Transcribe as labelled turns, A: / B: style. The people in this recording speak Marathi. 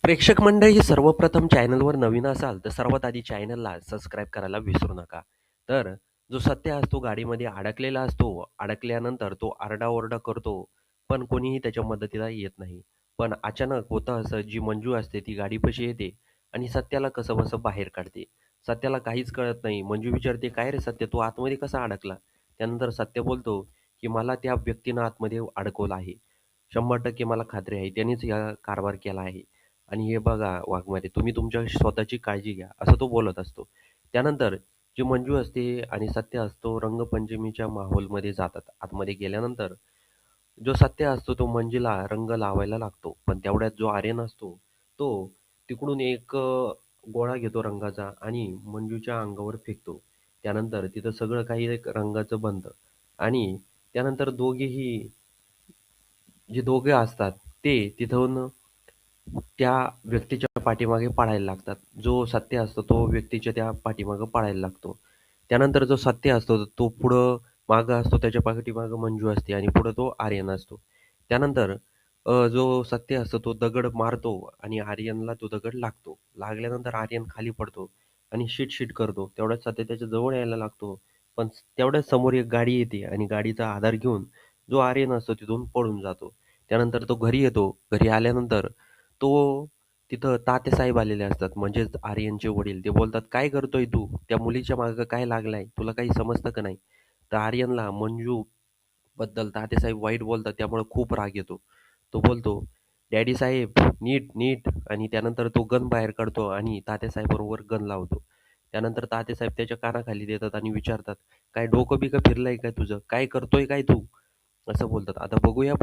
A: प्रेक्षक मंडळी सर्वप्रथम चॅनलवर नवीन असाल तर सर्वात आधी चॅनलला सबस्क्राईब करायला विसरू नका. तर जो सत्य असतो गाडीमध्ये अडकलेला असतो. अडकल्यानंतर तो आरडाओरडा करतो, पण कोणीही त्याच्या मदतीला येत नाही. पण अचानक होतं असं, जी मंजू असते ती गाडीपाशी येते आणि सत्याला कसंबसं बाहेर काढते. सत्याला काहीच कळत नाही. मंजू विचारते, "काय रे सत्य, तू आतमध्ये कसा अडकला?" त्यानंतर सत्य बोलतो, की "मला त्या व्यक्तीनं आतमध्ये अडकवलं आहे. 100% मला खात्री आहे. त्यानेच हा कारभार केला आहे. आणि हे बघा वाघमारे, तुम्ही तुमच्या स्वतःची काळजी घ्या," असं तो बोलत असतो. त्यानंतर जी मंजू असते आणि सत्य असतो रंगपंचमीच्या माहोलमध्ये जातात. आतमध्ये गेल्यानंतर जो सत्य असतो तो मंजूला रंग लावायला लागतो. पण तेवढ्यात जो आर्यन असतो, तो तिकडून एक गोळा घेतो रंगाचा आणि मंजूच्या अंगावर फेकतो. त्यानंतर तिथं सगळं काही एक रंगाचं बनतं आणि त्यानंतर दोघेही जे दोघे असतात ते तिथून त्या व्यक्तीच्या पाठीमागे पळायला लागतात. जो सत्य असतो तो व्यक्तीच्या त्या पाठीमागे पळायला लागतो. त्यानंतर जो सत्य असतो तो पुढं मागं असतो, त्याच्या पाठीमागं मंजू असते आणि पुढं तो आर्यन असतो. त्यानंतर जो सत्य असतो तो दगड मारतो आणि आर्यनला तो दगड लागतो. लागल्यानंतर आर्यन खाली पडतो आणि शीट करतो. तेवढ्यात सत्य त्याच्या जवळ यायला लागतो. पण तेवढ्याच समोर एक गाडी येते आणि गाडीचा आधार घेऊन जो आर्यन असतो तिथून पळून जातो. त्यानंतर तो घरी येतो. घरी आल्यानंतर तो तिथं तात्यासाहेब आलेले असतात, म्हणजेच आर्यनचे वडील. ते बोलतात, "काय करतोय तू? त्या मुलीच्या मागं काय लागलाय? तुला काही समजतं का नाही?" तर आर्यनला मंजूबद्दल तात्यासाहेब वाईट बोलतात, त्यामुळे खूप राग येतो. तो बोलतो, "डॅडी साहेब, नीट, नीट." आणि त्यानंतर तो गन बाहेर काढतो आणि तात्यासाहेबांवर गन लावतो. त्यानंतर तात्यासाहेब त्याच्या कानाखाली देतात आणि विचारतात, "काय डोकं-बिकं फिरलंय काय तुझं? काय करतोय काय तू?" असं बोलतात. आता बघूया